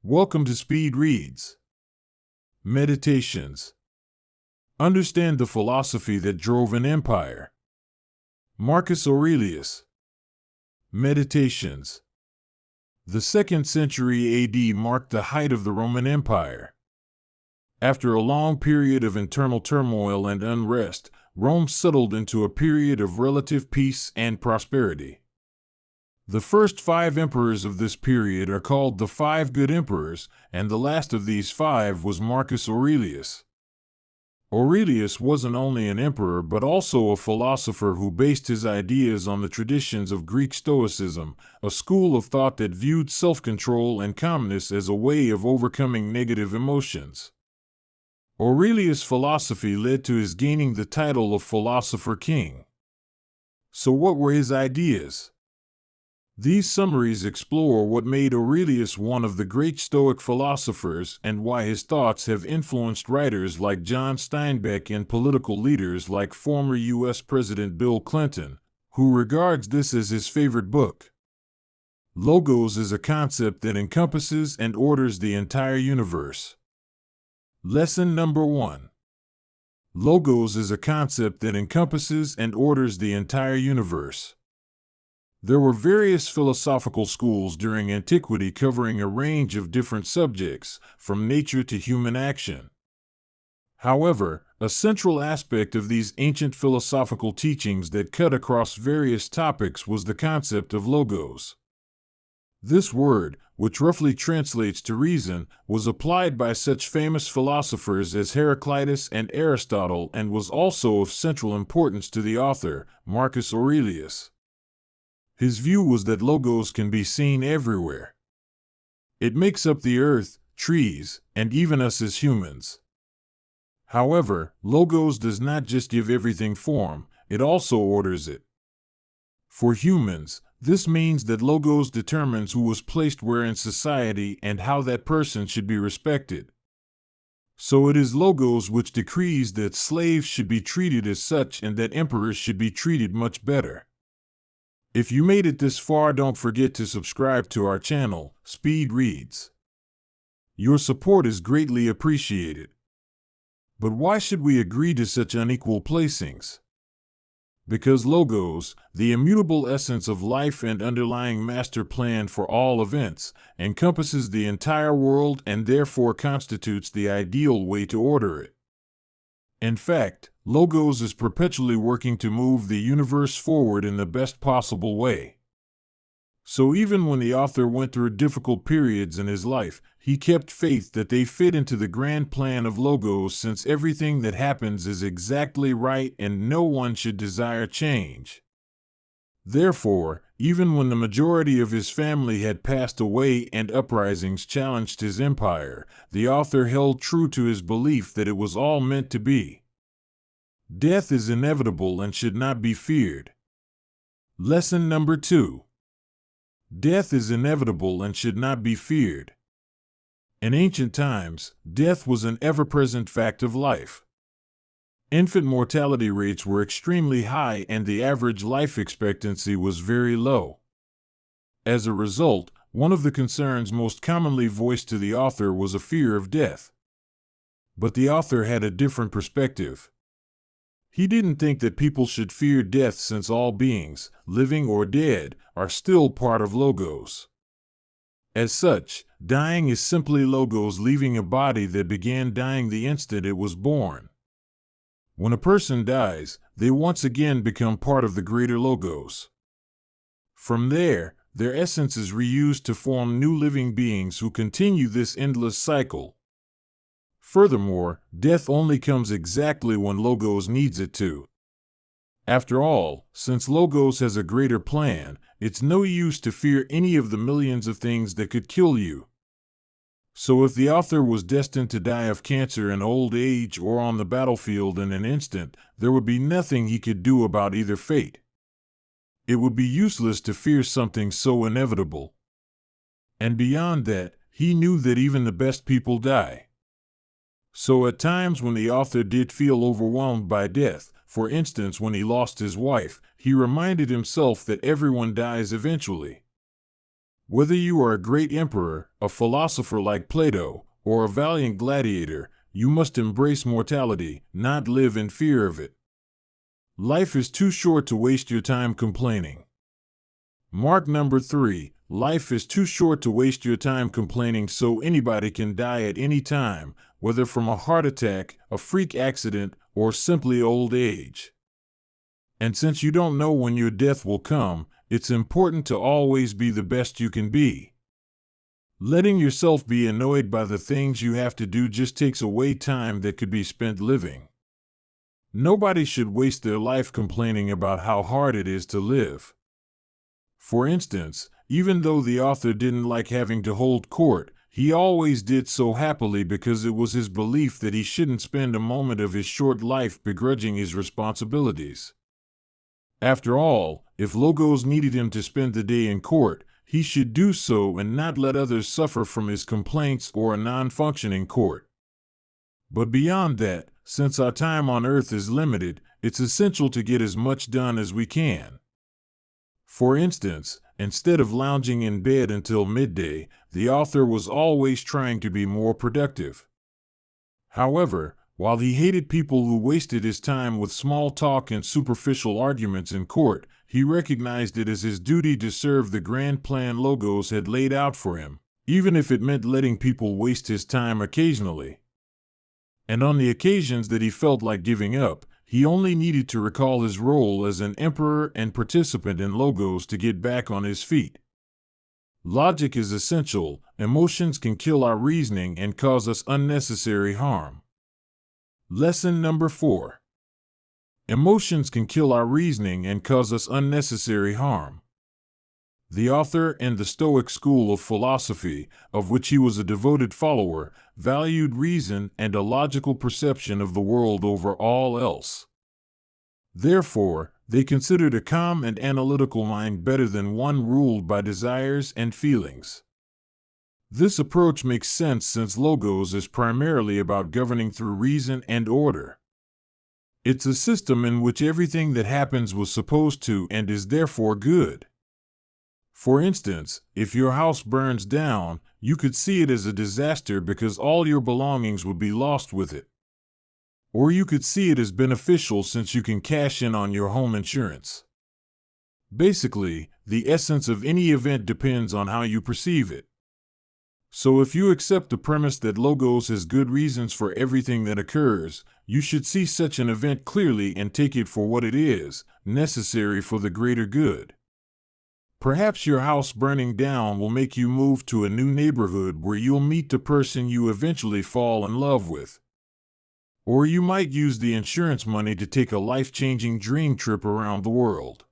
Welcome to Speed Reads. Meditations. Understand the philosophy that drove an empire. Marcus Aurelius. Meditations. The 2nd century AD marked the height of the Roman Empire. After a long period of internal turmoil and unrest, Rome settled into a period of relative peace and prosperity. The first 5 emperors of this period are called the 5 good emperors, and the last of these 5 was Marcus Aurelius. Aurelius wasn't only an emperor but also a philosopher who based his ideas on the traditions of Greek Stoicism, a school of thought that viewed self-control and calmness as a way of overcoming negative emotions. Aurelius' philosophy led to his gaining the title of philosopher king. So what were his ideas? These summaries explore what made Aurelius one of the great Stoic philosophers and why his thoughts have influenced writers like John Steinbeck and political leaders like former U.S. President Bill Clinton, who regards this as his favorite book. Logos is a concept that encompasses and orders the entire universe. Lesson number 1. Logos is a concept that encompasses and orders the entire universe. There were various philosophical schools during antiquity covering a range of different subjects, from nature to human action. However, a central aspect of these ancient philosophical teachings that cut across various topics was the concept of logos. This word, which roughly translates to reason, was applied by such famous philosophers as Heraclitus and Aristotle and was also of central importance to the author, Marcus Aurelius. His view was that logos can be seen everywhere. It makes up the earth, trees, and even us as humans. However, logos does not just give everything form, it also orders it. For humans, this means that logos determines who was placed where in society and how that person should be respected. So it is logos which decrees that slaves should be treated as such and that emperors should be treated much better. If you made it this far, don't forget to subscribe to our channel, Speed Reads. Your support is greatly appreciated. But why should we agree to such unequal placings? Because logos, the immutable essence of life and underlying master plan for all events, encompasses the entire world and therefore constitutes the ideal way to order it. In fact, logos is perpetually working to move the universe forward in the best possible way. So even when the author went through difficult periods in his life, he kept faith that they fit into the grand plan of logos, since everything that happens is exactly right and no one should desire change. Therefore, even when the majority of his family had passed away and uprisings challenged his empire, the author held true to his belief that it was all meant to be. Death is inevitable and should not be feared. Lesson number 2. Death is inevitable and should not be feared. In ancient times, death was an ever-present fact of life. Infant mortality rates were extremely high and the average life expectancy was very low. As a result, one of the concerns most commonly voiced to the author was a fear of death. But the author had a different perspective. He didn't think that people should fear death, since all beings, living or dead, are still part of logos. As such, dying is simply logos leaving a body that began dying the instant it was born. When a person dies, they once again become part of the greater logos. From there, their essence is reused to form new living beings who continue this endless cycle. Furthermore, death only comes exactly when logos needs it to. After all, since logos has a greater plan, it's no use to fear any of the millions of things that could kill you. So if the author was destined to die of cancer in old age or on the battlefield in an instant, there would be nothing he could do about either fate. It would be useless to fear something so inevitable. And beyond that, he knew that even the best people die. So at times when the author did feel overwhelmed by death, For instance, when he lost his wife, he reminded himself that everyone dies eventually. Whether you are a great emperor, a philosopher like Plato, or a valiant gladiator, you must embrace mortality, not live in fear of it. Life is too short to waste your time complaining. Mark number 3. Life is too short to waste your time complaining, so anybody can die at any time, whether from a heart attack, a freak accident, or simply old age. And since you don't know when your death will come, it's important to always be the best you can be. Letting yourself be annoyed by the things you have to do just takes away time that could be spent living. Nobody should waste their life complaining about how hard it is to live. For instance, even though the author didn't like having to hold court, he always did so happily because it was his belief that he shouldn't spend a moment of his short life begrudging his responsibilities. After all, if Logos needed him to spend the day in court, he should do so and not let others suffer from his complaints or a non-functioning court. But beyond that, since our time on earth is limited, it's essential to get as much done as we can. For instance, instead of lounging in bed until midday, the author was always trying to be more productive. However, while he hated people who wasted his time with small talk and superficial arguments in court, he recognized it as his duty to serve the grand plan Logos had laid out for him, even if it meant letting people waste his time occasionally. And on the occasions that he felt like giving up, he only needed to recall his role as an emperor and participant in Logos to get back on his feet. Logic is essential. Emotions can kill our reasoning and cause us unnecessary harm. Lesson number 4. Emotions can kill our reasoning and cause us unnecessary harm. The author and the Stoic school of philosophy, of which he was a devoted follower, valued reason and a logical perception of the world over all else. Therefore, they considered a calm and analytical mind better than one ruled by desires and feelings. This approach makes sense since Logos is primarily about governing through reason and order. It's a system in which everything that happens was supposed to and is therefore good. For instance, if your house burns down, you could see it as a disaster because all your belongings would be lost with it. Or you could see it as beneficial since you can cash in on your home insurance. Basically, the essence of any event depends on how you perceive it. So if you accept the premise that Logos has good reasons for everything that occurs, you should see such an event clearly and take it for what it is, necessary for the greater good. Perhaps your house burning down will make you move to a new neighborhood where you'll meet the person you eventually fall in love with. Or you might use the insurance money to take a life-changing dream trip around the world.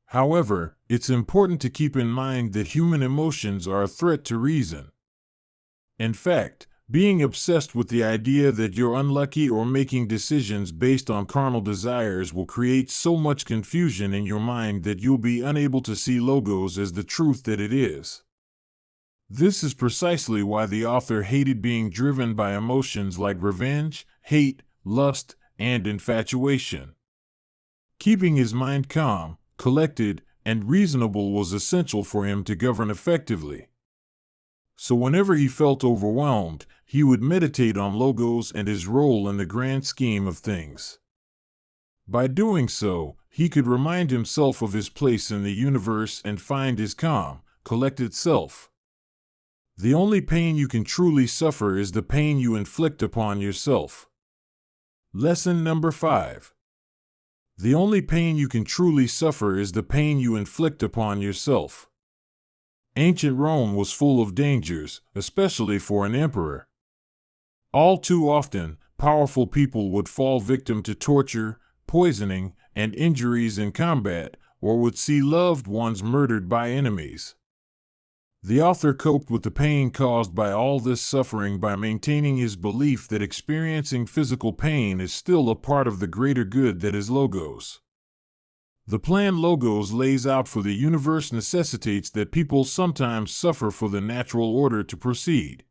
However, it's important to keep in mind that human emotions are a threat to reason. In fact, being obsessed with the idea that you're unlucky or making decisions based on carnal desires will create so much confusion in your mind that you'll be unable to see Logos as the truth that it is. This is precisely why the author hated being driven by emotions like revenge, hate, lust, and infatuation. Keeping his mind calm, collected, and reasonable was essential for him to govern effectively. So whenever he felt overwhelmed, he would meditate on Logos and his role in the grand scheme of things. By doing so, he could remind himself of his place in the universe and find his calm, collected self. The only pain you can truly suffer is the pain you inflict upon yourself. Lesson number 5. The only pain you can truly suffer is the pain you inflict upon yourself. Ancient Rome was full of dangers, especially for an emperor. All too often, powerful people would fall victim to torture, poisoning, and injuries in combat, or would see loved ones murdered by enemies. The author coped with the pain caused by all this suffering by maintaining his belief that experiencing physical pain is still a part of the greater good that is Logos. The plan Logos lays out for the universe necessitates that people sometimes suffer for the natural order to proceed.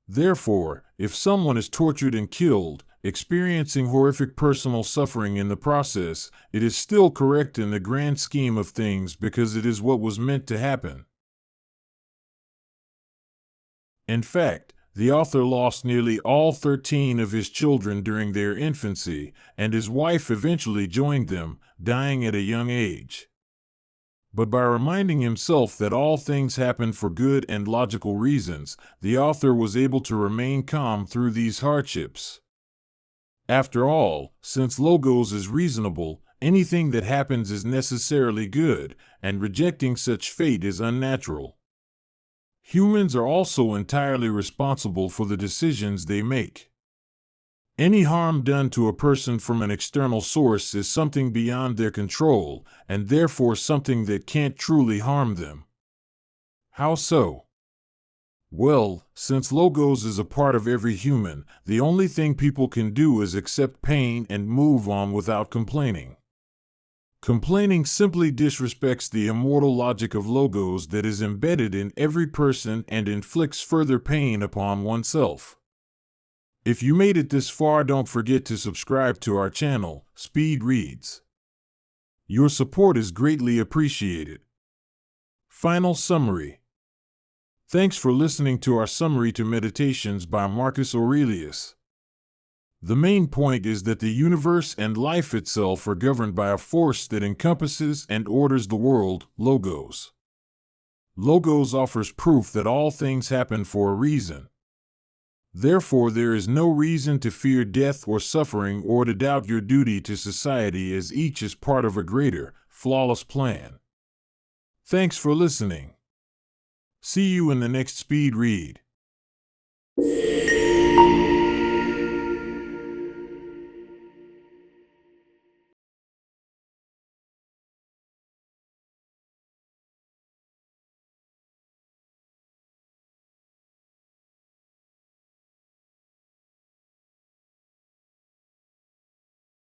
Therefore, if someone is tortured and killed, experiencing horrific personal suffering in the process, it is still correct in the grand scheme of things because it is what was meant to happen. In fact, the author lost nearly all 13 of his children during their infancy, and his wife eventually joined them, dying at a young age. But by reminding himself that all things happen for good and logical reasons, the author was able to remain calm through these hardships. After all, since logos is reasonable, anything that happens is necessarily good, and rejecting such fate is unnatural. Humans are also entirely responsible for the decisions they make. Any harm done to a person from an external source is something beyond their control, and therefore something that can't truly harm them. How so? Well, since logos is a part of every human, the only thing people can do is accept pain and move on without complaining. Complaining simply disrespects the immortal logic of logos that is embedded in every person and inflicts further pain upon oneself. If you made it this far, don't forget to subscribe to our channel, Speed Reads. Your support is greatly appreciated. Final summary. Thanks for listening to our summary to Meditations by Marcus Aurelius. The main point is that the universe and life itself are governed by a force that encompasses and orders the world, logos. Logos offers proof that all things happen for a reason. Therefore, there is no reason to fear death or suffering or to doubt your duty to society, as each is part of a greater, flawless plan. Thanks for listening. See you in the next Speed Read.